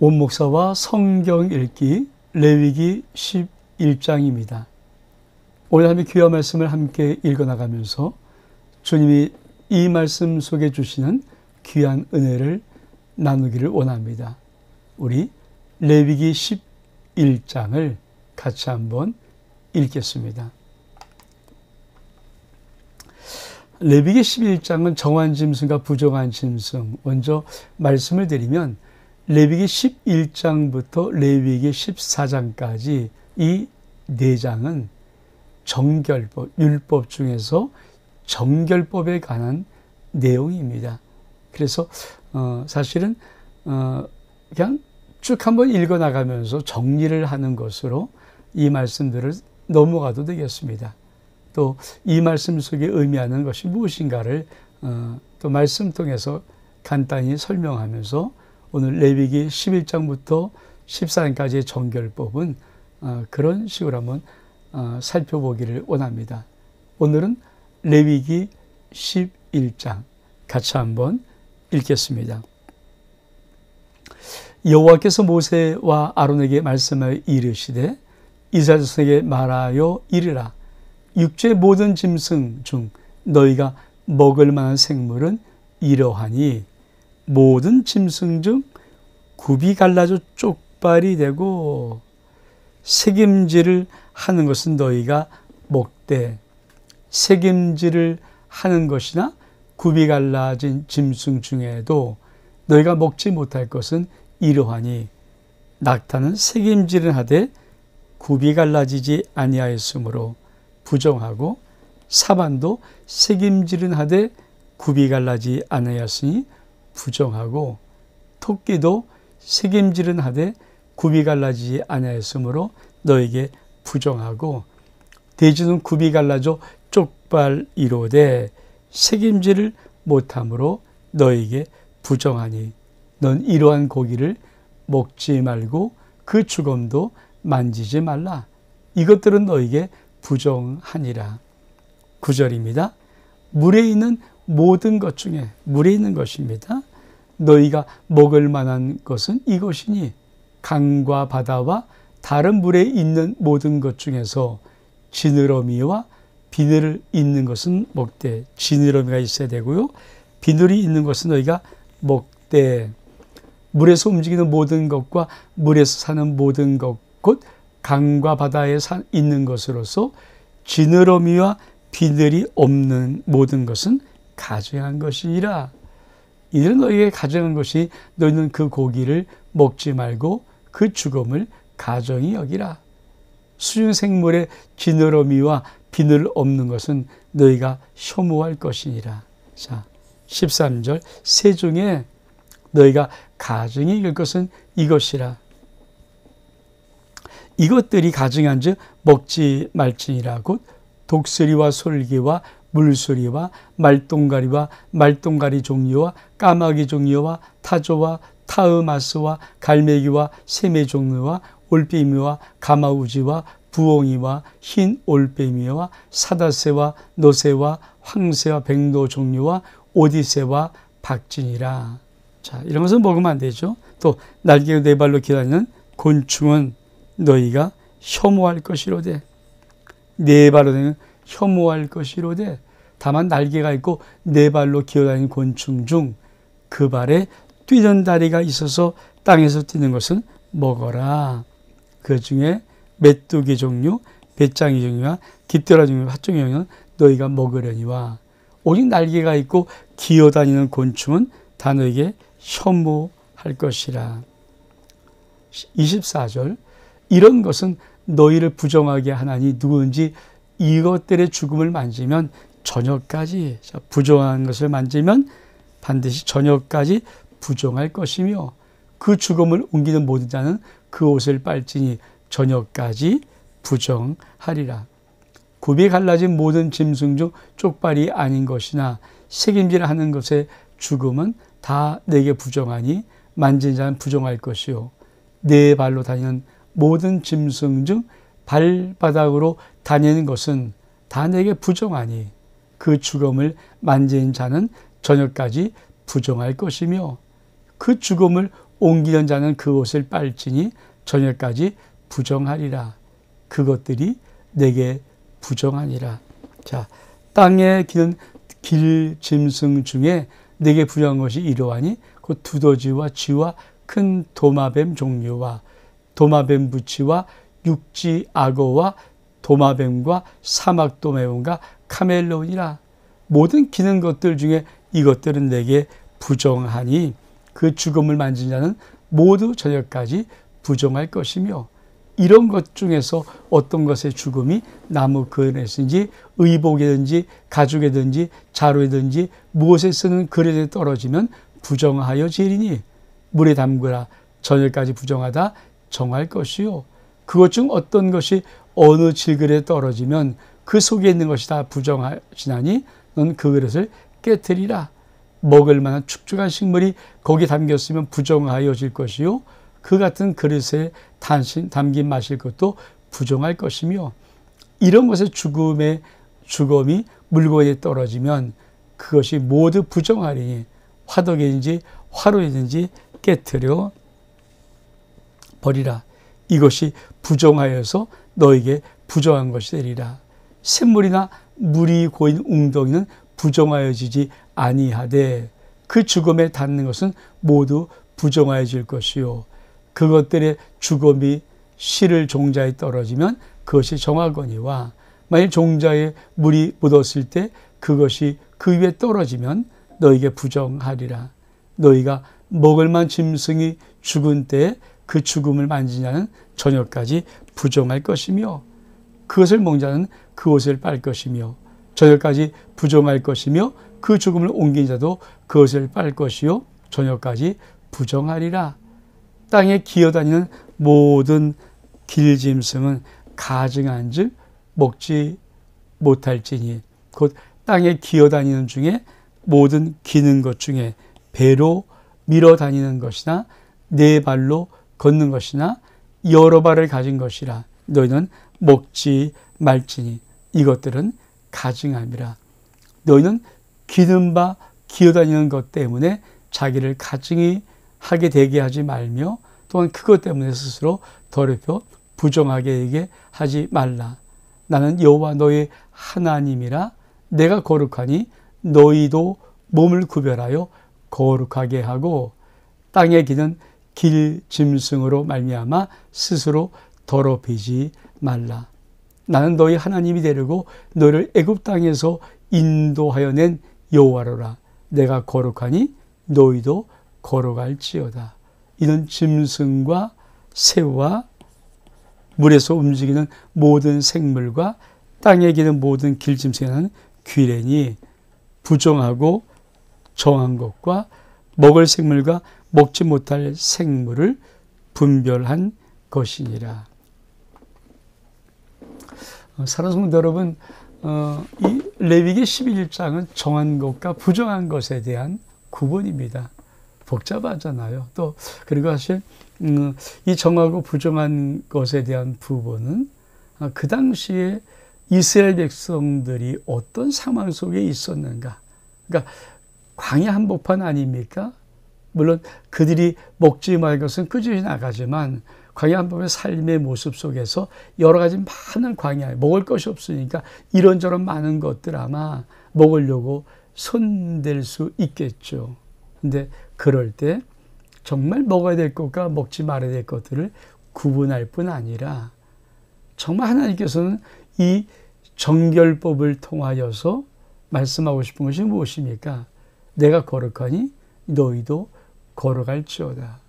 온 목사와 성경 읽기 레위기 11장입니다. 오늘 하나님의 귀한 말씀을 함께 읽어나가면서 주님이 이 말씀 속에 주시는 귀한 은혜를 나누기를 원합니다. 우리 레위기 11장을 같이 한번 읽겠습니다. 레위기 11장은 정한 짐승과 부정한 짐승, 먼저 말씀을 드리면 레위기 11장부터 레위기 14장까지 이 4장은 정결법, 율법 중에서 정결법에 관한 내용입니다. 그래서 사실은 그냥 쭉 한번 읽어나가면서 정리를 하는 것으로 이 말씀들을 넘어가도 되겠습니다. 또 이 말씀 속에 의미하는 것이 무엇인가를 또 말씀 통해서 간단히 설명하면서 오늘 레위기 11장부터 14장까지의 정결법은 그런 식으로 한번 살펴보기를 원합니다. 오늘은 레위기 11장 같이 한번 읽겠습니다. 여호와께서 모세와 아론에게 말씀하여 이르시되 이스라엘 자손에게 말하여 이르라. 육지의 모든 짐승 중 너희가 먹을 만한 생물은 이러하니 모든 짐승 중 굽이 갈라져 쪽발이 되고 새김질을 하는 것은 너희가 먹되 새김질을 하는 것이나 굽이 갈라진 짐승 중에도 너희가 먹지 못할 것은 이러하니 낙타는 새김질을 하되 굽이 갈라지지 아니하였으므로 부정하고 사반도 새김질은 하되 굽이 갈라지 아니하였으니 부정하고 토끼도 새김질은 하되 굽이 갈라지지 아니하였으므로 너에게 부정하고 돼지는 굽이 갈라져 쪽발이로되 새김질을 못함으로 너에게 부정하니 넌 이러한 고기를 먹지 말고 그 주검도 만지지 말라. 이것들은 너에게 부정하니라. 9절입니다. 물에 있는 모든 것 중에 물에 있는 것입니다. 너희가 먹을 만한 것은 이것이니 강과 바다와 다른 물에 있는 모든 것 중에서 지느러미와 비늘 있는 것은 먹되 지느러미가 있어야 되고요. 비늘이 있는 것은 너희가 먹되 물에서 움직이는 모든 것과 물에서 사는 모든 것 곧 강과 바다에 있는 것으로서 지느러미와 비늘이 없는 모든 것은 가증한 것이니라. 이들은 너희에게 가증한 것이 너희는 그 고기를 먹지 말고 그 죽음을 가증히 여기라. 수중생물의 지느러미와 비늘 없는 것은 너희가 혐오할 것이니라. 자, 13절 새 중에 너희가 가증히 여길 것은 이것이라. 이것들이 가증한즉 먹지 말지니라. 곧 독수리와 솔개와 물수리와 말똥가리와 말똥가리 종류와 까마귀 종류와 타조와 타으마스와 갈매기와 새매 종류와 올빼미와 가마우지와 부엉이와 흰 올빼미와 사다새와 노새와 황새와 백로 종류와 오디새와 박진이라. 자, 이런 것은 먹으면 안 되죠. 또 날개가 4발로 기다리는 곤충은 너희가 혐오할 것이로되 4발로 되는 혐오할 것이로되 다만 날개가 있고 4발로 기어다니는 곤충 중 그 발에 뛰는 다리가 있어서 땅에서 뛰는 것은 먹어라. 그 중에 메뚜기 종류, 배짱이 종류와 깃대라 종류, 팥종이 종류는 너희가 먹으려니와 오직 날개가 있고 기어다니는 곤충은 다 너에게 혐오할 것이라. 24절 이런 것은 너희를 부정하게 하나니 누구든지 이것들의 죽음을 만지면 저녁까지 부정한 것을 만지면 반드시 저녁까지 부정할 것이며 그 죽음을 옮기는 모든 자는 그 옷을 빨지니 저녁까지 부정하리라. 굽이 갈라진 모든 짐승 중 쪽발이 아닌 것이나 새김질하는 것의 죽음은 다 내게 부정하니 만진 자는 부정할 것이요 4발로 다니는 모든 짐승 중 발바닥으로 다니는 것은 다 내게 부정하니 그 죽음을 만진 자는 저녁까지 부정할 것이며 그 죽음을 옮기는 자는 그 옷을 빨지니 저녁까지 부정하리라. 그것들이 내게 부정하니라. 자, 땅에 기는 길 짐승 중에 내게 부정한 것이 이러하니 곧 두더지와 쥐와 큰 도마뱀 종류와 도마뱀 부치와 육지 악어와 도마뱀과 사막도마뱀과 카멜론이라. 모든 기는 것들 중에 이것들은 내게 부정하니 그 죽음을 만진 자는 모두 저녁까지 부정할 것이며, 이런 것 중에서 어떤 것의 죽음이 나무 그릇이든지 의복이든지 가죽이든지 자루이든지 무엇에 쓰는 그릇에 떨어지면 부정하여 지리니 물에 담그라. 저녁까지 부정하다 정할 것이요. 그것 중 어떤 것이 어느 질그릇에 떨어지면 그 속에 있는 것이 다 부정하시나니 넌 그 그릇을 깨트리라. 먹을 만한 축축한 식물이 거기 담겼으면 부정하여질 것이요. 그 같은 그릇에 담긴 마실 것도 부정할 것이며, 이런 것의 죽음이 물건에 떨어지면 그것이 모두 부정하리니 화덕이든지 화로이든지 깨트려 버리라. 이것이 부정하여서 너에게 부정한 것이 되리라. 샘물이나 물이 고인 웅덩이는 부정하여지지 아니하되 그 죽음에 닿는 것은 모두 부정하여질 것이요. 그것들의 죽음이 실을 종자에 떨어지면 그것이 정하거니와 만일 종자에 물이 묻었을 때 그것이 그 위에 떨어지면 너에게 부정하리라. 너희가 먹을 만 짐승이 죽은 때에 그 죽음을 만지냐는 저녁까지 부정할 것이며, 그것을 먹는 자는 그 옷을 빨 것이며 저녁까지 부정할 것이며, 그 죽음을 옮긴 자도 그것을 빨 것이요 저녁까지 부정하리라. 땅에 기어다니는 모든 길짐승은 가증한 즉 먹지 못할지니, 곧 땅에 기어다니는 중에 모든 기는 것 중에 배로 밀어 다니는 것이나 네 발로 걷는 것이나 여러 발을 가진 것이라. 너희는 먹지 말지니 이것들은 가증함이라. 너희는 기는 바 기어다니는 것 때문에 자기를 가증히 하게 되게 하지 말며, 또한 그것 때문에 스스로 더럽혀 부정하게 되게 하지 말라. 나는 여호와 너희 하나님이라. 내가 거룩하니 너희도 몸을 구별하여 거룩하게 하고 땅에 기는 길 짐승으로 말미암아 스스로 더럽히지 말라. 나는 너희 하나님이 되려고 너를 애굽 땅에서 인도하여 낸 여호와로라. 내가 거룩하니 너희도 거룩할지어다. 이는 짐승과 새와 물에서 움직이는 모든 생물과 땅에 기는 모든 길짐승에는 귀래니 부정하고 정한 것과 먹을 생물과 먹지 못할 생물을 분별한 것이니라. 사랑하는 성도 여러분, 이 레위기 11장은 정한 것과 부정한 것에 대한 구분입니다. 복잡하잖아요. 또 그리고 사실 이 정하고 부정한 것에 대한 부분은 그 당시에 이스라엘 백성들이 어떤 상황 속에 있었는가. 그러니까 광야 한복판 아닙니까? 물론 그들이 먹지 말 것은 꾸준히 나가지만 광야 한복판의 삶의 모습 속에서 여러 가지 많은 광야, 먹을 것이 없으니까 이런저런 많은 것들 아마 먹으려고 손댈 수 있겠죠. 근데 그럴 때 정말 먹어야 될 것과 먹지 말아야 될 것들을 구분할 뿐 아니라 정말 하나님께서는 이 정결법을 통하여서 말씀하고 싶은 것이 무엇입니까? 내가 거룩하니 너희도 거룩할지어다.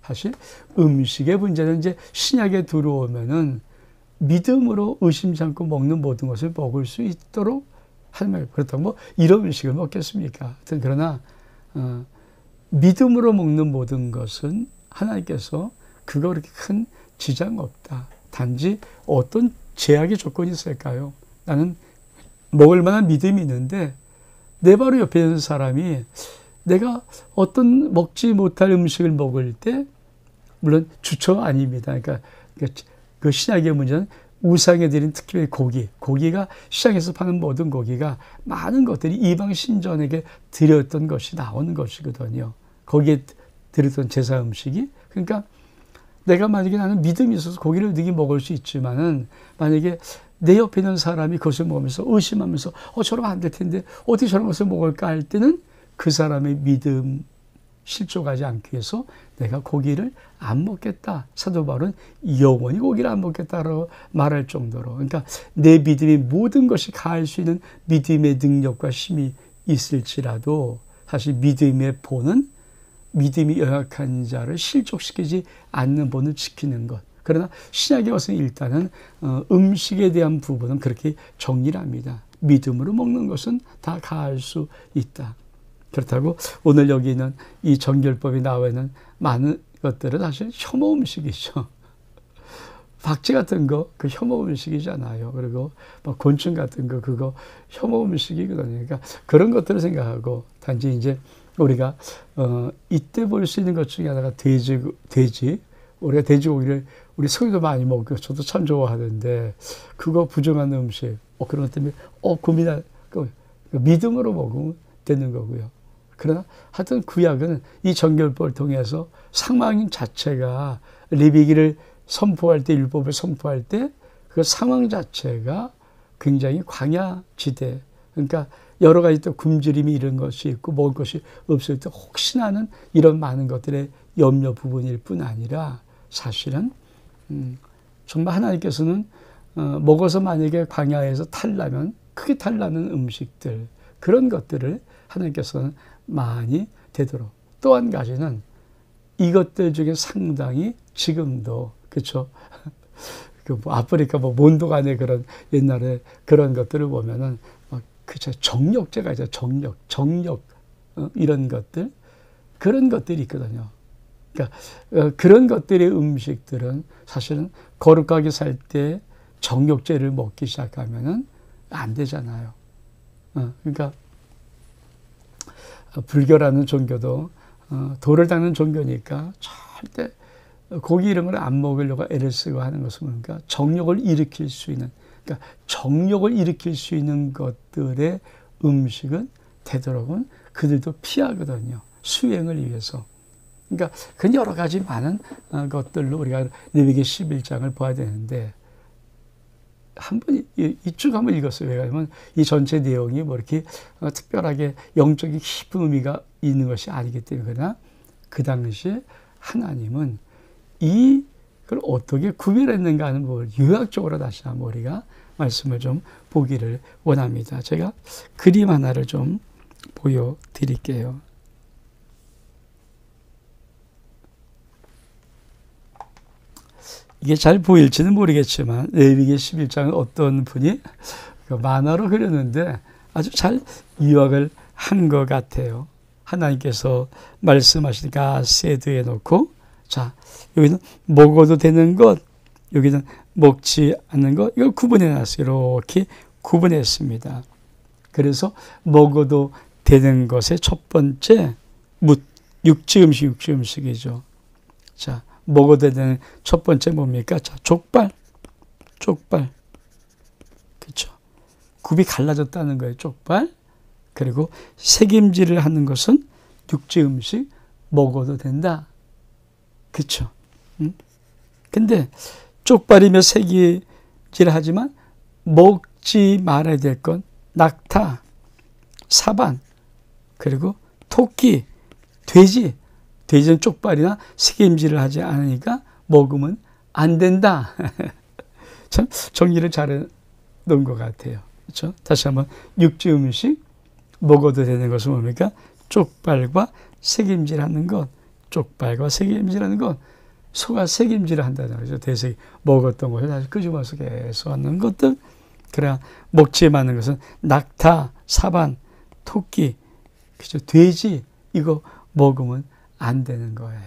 사실 음식의 문제는 이제 신약에 들어오면은 믿음으로 의심치 않고 먹는 모든 것을 먹을 수 있도록 하는 말. 그렇다고 뭐 이런 음식을 먹겠습니까? 하여튼 그러나 믿음으로 먹는 모든 것은 하나님께서 그거 그렇게 큰 지장 없다. 단지 어떤 제약의 조건이 있을까요? 나는 먹을 만한 믿음이 있는데 내 바로 옆에 있는 사람이 내가 어떤 먹지 못할 음식을 먹을 때, 물론 주처 아닙니다. 그러니까 그 신약의 문제는 우상에 드린 특별히 고기가 시장에서 파는 모든 고기가 많은 것들이 이방 신전에게 드렸던 것이 나오는 것이거든요. 거기에 드렸던 제사 음식이. 그러니까 내가 만약에 나는 믿음이 있어서 고기를 능히 먹을 수 있지만은 만약에 내 옆에 있는 사람이 그것을 먹으면서 의심하면서 저러면 안 될 텐데 어떻게 저런 것을 먹을까 할 때는 그 사람의 믿음 실족하지 않기 위해서 내가 고기를 안 먹겠다. 사도 바울은 영원히 고기를 안 먹겠다라고 말할 정도로, 그러니까 내 믿음이 모든 것이 가할 수 있는 믿음의 능력과 힘이 있을지라도 사실 믿음의 본은 믿음이 연약한 자를 실족시키지 않는 본을 지키는 것. 그러나 신약에 와서는 일단은 음식에 대한 부분은 그렇게 정리를 합니다. 믿음으로 먹는 것은 다 가할 수 있다. 그렇다고 오늘 여기 있는 이 정결법에 나와 있는 많은 것들은 사실 혐오 음식이죠. 박쥐 같은 거, 그 혐오 음식이잖아요. 그리고 뭐 곤충 같은 거, 그거 혐오 음식이거든요. 그러니까 그런 것들을 생각하고 단지 이제 우리가 이때 볼 수 있는 것 중에 하나가 돼지. 우리가 돼지고기를 우리 성도도 많이 먹고 저도 참 좋아하는데 그거 부정한 음식, 그런 것 때문에 고민할 믿음으로 먹으면 되는 거고요. 그러나 하여튼 구약은 이 정결법을 통해서 상황인 자체가 레위기를 선포할 때, 율법을 선포할 때 그 상황 자체가 굉장히 광야지대, 그러니까 여러 가지 또 굶주림이 이런 것이 있고 먹을 것이 없을 때 혹시나 하는 이런 많은 것들의 염려 부분일 뿐 아니라 사실은 정말 하나님께서는 먹어서 만약에 광야에서 탈라면 크게 탈라는 음식들, 그런 것들을 하나님께서는 많이 되도록. 또 한 가지는 이것들 중에 상당히 지금도, 그렇죠? 아프리카 몬독 안에 그런 옛날에 그런 것들을 보면은 그쵸, 정력제가 있죠. 정력 이런 것들, 그런 것들이 있거든요. 그러니까 그런 것들의 음식들은 사실은 거룩하게 살 때 정력제를 먹기 시작하면은 안 되잖아요. 그러니까 불교라는 종교도 돌을 닦는 종교니까 절대 고기 이런 걸 안 먹으려고 애를 쓰고 하는 것은 뭔가 정력을 일으킬 수 있는, 그러니까 정력을 일으킬 수 있는 것들의 음식은 되도록은 그들도 피하거든요. 수행을 위해서. 그러니까 그 여러 가지 많은 것들로 우리가 레위기 11장을 봐야 되는데 한번 이쭉 한번 읽었어요. 왜냐하면 이 전체 내용이 뭐 이렇게 특별하게 영적인 깊은 의미가 있는 것이 아니기 때문에. 그러나 그 당시에 하나님은 이걸 어떻게 구별했는가 하는 걸 요약적으로 다시 한번 우리가 말씀을 좀 보기를 원합니다. 제가 그림 하나를 좀 보여드릴게요. 이게 잘 보일지는 모르겠지만 레위기 11장은 어떤 분이 만화로 그렸는데 아주 잘 요약을 한 것 같아요. 하나님께서 말씀하시니까 세드에 놓고, 자, 여기는 먹어도 되는 것, 여기는 먹지 않는 것, 이걸 구분해 놨어요. 이렇게 구분했습니다. 그래서 먹어도 되는 것의 첫 번째 육지 음식이죠. 자, 먹어도 되는 첫 번째 뭡니까? 자, 족발. 그렇죠. 굽이 갈라졌다는 거예요. 족발. 그리고 새김질을 하는 것은 육지 음식 먹어도 된다. 그렇죠. 근데 쪽발이며 새김질 하지만 먹지 말아야 될 건 낙타, 사반, 그리고 토끼, 돼지. 돼지는 쪽발이나 새김질을 하지 않으니까 먹으면 안 된다. 참 정리를 잘 해놓은 것 같아요. 그렇죠? 다시 한번 육지 음식 먹어도 되는 것은 뭡니까? 쪽발과 새김질하는 것. 쪽발과 새김질하는 것. 소가 새김질을 한다는 거죠. 대세 먹었던 것을 다시 끄집어서 계속 하는 것들. 그래야 먹지 않는 것은 낙타, 사반, 토끼, 그죠? 돼지, 이거 먹으면 안 되는 거예요.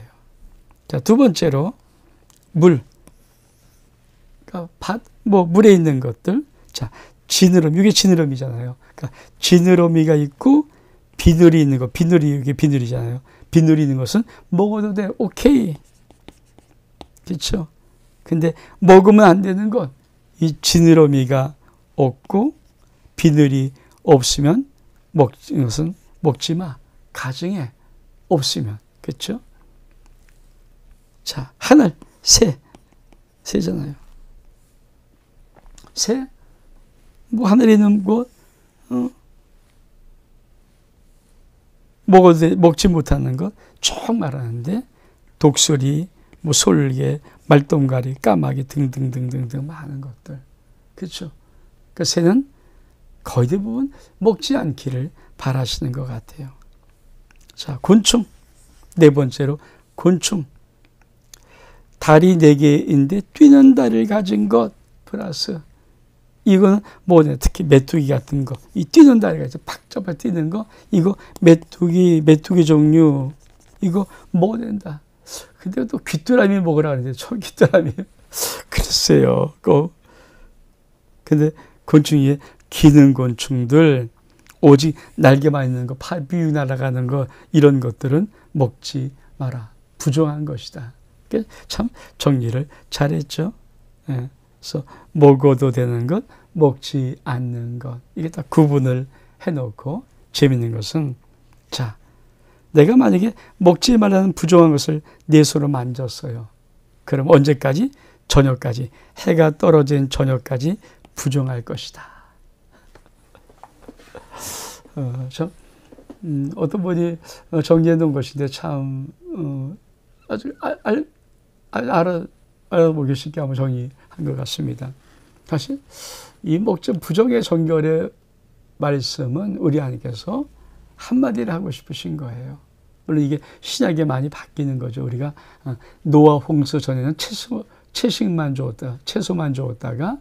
자, 두 번째로 물. 그러니까 물에 있는 것들. 자, 지느러미, 이게 지느러미잖아요. 그러니까 지느러미가 있고 비늘이 있는 거, 이게 비늘이잖아요. 비늘이 있는 것은 먹어도 돼, 오케이. 그렇죠? 근데 먹으면 안 되는 건 이 지느러미가 없고 비늘이 없으면 먹는 것은 먹지 마. 가정에 없으면. 그렇죠? 자, 하늘, 새잖아요. 새, 뭐 하늘에 있는 것, 먹지 못하는 것 쭉 말하는데, 독수리, 뭐 솔개, 말똥가리, 까마귀 등등등등등 많은 것들. 그렇죠? 그 새는 거의 대부분 먹지 않기를 바라시는 것 같아요. 자, 곤충. 네 번째로 곤충. 다리 4개인데 뛰는 다리를 가진 것 플러스 이거는 뭐냐, 특히 메뚜기 같은 거, 이 뛰는 다리가 이제 팍 잡아 뛰는 거, 이거 메뚜기 종류, 이거 먹어야 된다. 근데 또 귀뚜라미 먹으라 그러는데 귀뚜라미 글쎄요. 근데 곤충이 기는 곤충들, 오직 날개만 있는 거, 비유 날아가는 거, 이런 것들은 먹지 마라. 부정한 것이다. 참 정리를 잘했죠. 예. 그래서 먹어도 되는 것, 먹지 않는 것, 이게 다 구분을 해놓고, 재밌는 것은, 자, 내가 만약에 먹지 말라는 부정한 것을 내 손으로 만졌어요. 그럼 언제까지? 저녁까지. 해가 떨어진 저녁까지 부정할 것이다. 어떤 분이 정리해 놓은 것인데 참 아주 알아보기 쉽게 한번 정리한 것 같습니다. 사실 이 목적 부정의 정결의 말씀은 우리 하나님께서 한마디를 하고 싶으신 거예요. 물론 이게 신약에 많이 바뀌는 거죠. 우리가 노아 홍수 전에는 채소만 주었다가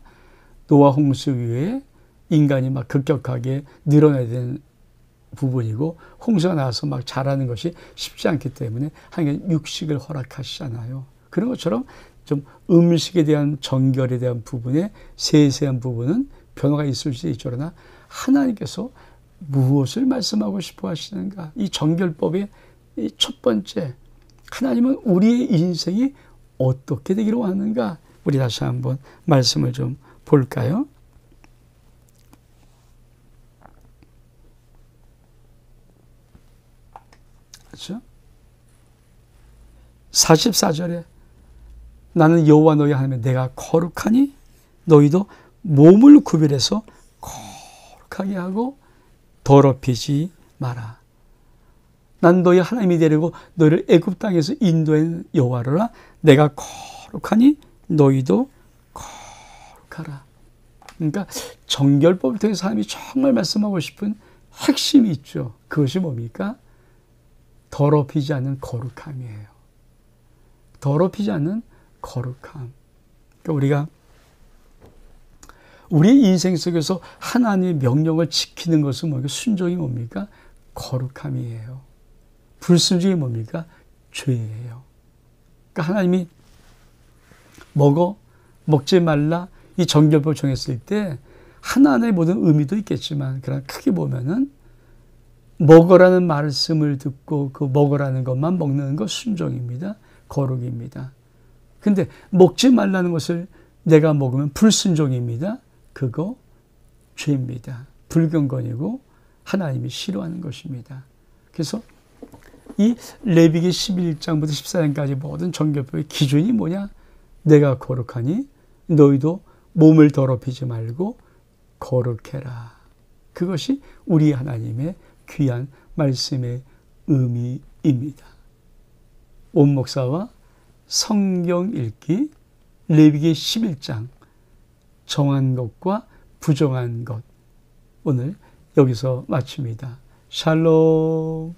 노아 홍수 이후에 인간이 막 급격하게 늘어나야 되는 부분이고, 홍수가 나와서 막 자라는 것이 쉽지 않기 때문에 하나님은 육식을 허락하시잖아요. 그런 것처럼 좀 음식에 대한 정결에 대한 부분에 세세한 부분은 변화가 있을 수 있죠. 그러나 하나님께서 무엇을 말씀하고 싶어 하시는가? 이 정결법의 첫 번째, 하나님은 우리의 인생이 어떻게 되기로 하는가? 우리 다시 한번 말씀을 좀 볼까요? 그렇죠? 44절에 나는 여호와 너희 하나님 내가 거룩하니 너희도 몸을 구별해서 거룩하게 하고 더럽히지 마라. 난 너희 하나님이 되려고 너희를 애굽 땅에서 인도한 여호와로라. 내가 거룩하니 너희도 거룩하라. 그러니까 정결법을 통해서 하나님이 정말 말씀하고 싶은 핵심이 있죠. 그것이 뭡니까? 더럽히지 않는 거룩함이에요. 더럽히지 않는 거룩함. 그러니까 우리가 우리 인생 속에서 하나님의 명령을 지키는 것은 뭡니까? 순종이 뭡니까? 거룩함이에요. 불순종이 뭡니까? 죄예요. 그러니까 하나님이 먹지 말라 이 정결법을 정했을 때 하나님의 모든 의미도 있겠지만, 그러나 크게 보면은 먹으라는 말씀을 듣고 그 먹으라는 것만 먹는 것 순종입니다. 거룩입니다. 근데 먹지 말라는 것을 내가 먹으면 불순종입니다. 그거 죄입니다. 불경건이고 하나님이 싫어하는 것입니다. 그래서 이 레위기 11장부터 14장까지 모든 정결법의 기준이 뭐냐? 내가 거룩하니 너희도 몸을 더럽히지 말고 거룩해라. 그것이 우리 하나님의 귀한 말씀의 의미입니다. 온 목사와 성경 읽기, 레위기 11장, 정한 것과 부정한 것, 오늘 여기서 마칩니다. 샬롬.